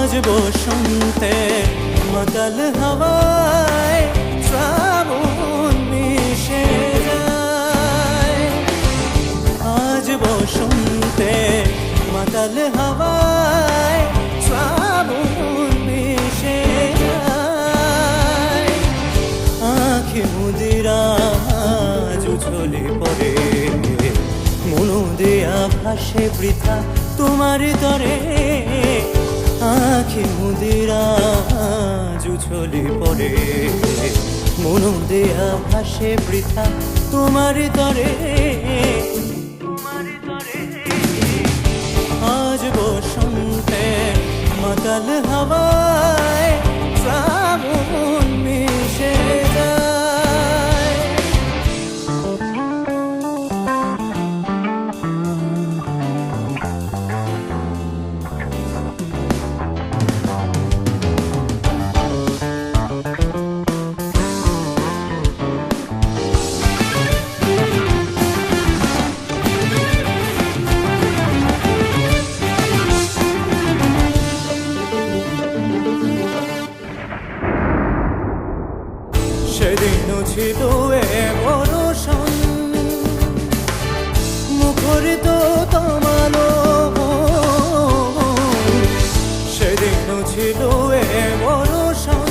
আজ বসন্তে মাতাল হাওয়ায় শ্রাবণ মিশে যায়। আজ বসন্তে মাতাল হাওয়ায় শ্রাবণ মিশে যায়। আঁখি মুদিরা আজ উছলে পড়ে, মন দেয়া ভাসে বৃথা তোমার তরে। আঁখি মুদিরা আজ উছলে পড়ে, মন দেয়া ভাসে বৃথা তোমার তরে। আজ বসন্তে মাতাল হাওয়ায় শ্রাবণ মিশে যায়। সেদিনও ছিল বরষণ মুখরিত তমালো, সেদিনও ছিল বরষণ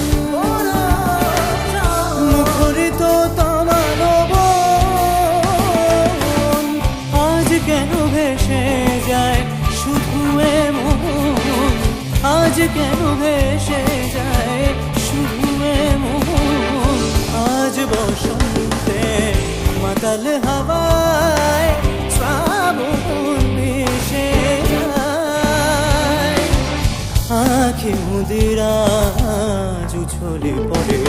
মুখরিত তমালো। আজ কেন ভেসে যায় শুধু মন, আজ কেন ভেসে যায় শুধু মন। আজ বসন্তে মাতাল হাওয়ায় শ্রাবণ মিশে যায়। আঁখি মুদিরা আজ উছলে পড়ে,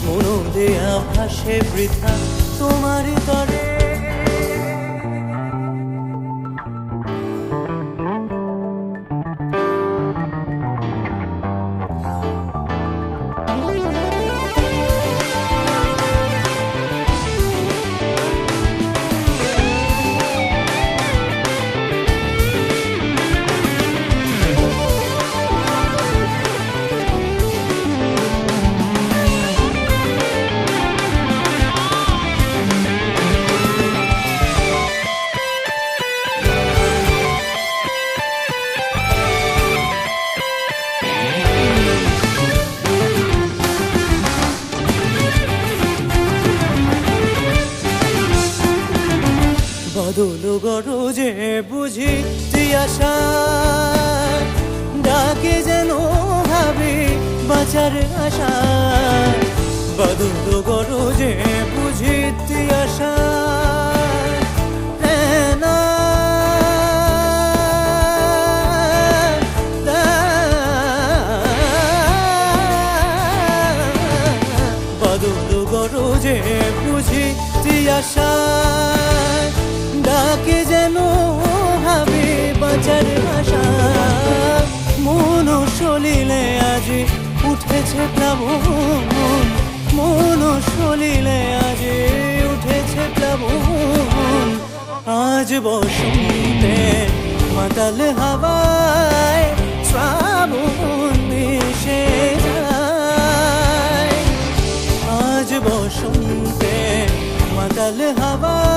মন দেয়া ভাসে বৃথা তোমার তরে। বাদল গরজে বুঝি তিয়াশা ডাকে যেন ভাবি বাঁচার আশা। বাদল গরজে বুঝি তিয়াশা বাদল গরজে বুঝি তিয়াশা ডাকে যেন ভাবি বাঁচার আশা। মন সলিলে আজি উঠেছে প্লাবন, মন সলিলে আজি উঠেছে প্লাবন। আজ বসন্তে মাতাল হাওয়ায় শ্রাবণ মিশে যায়। আজ বসন্তে মাতাল হাওয়ায়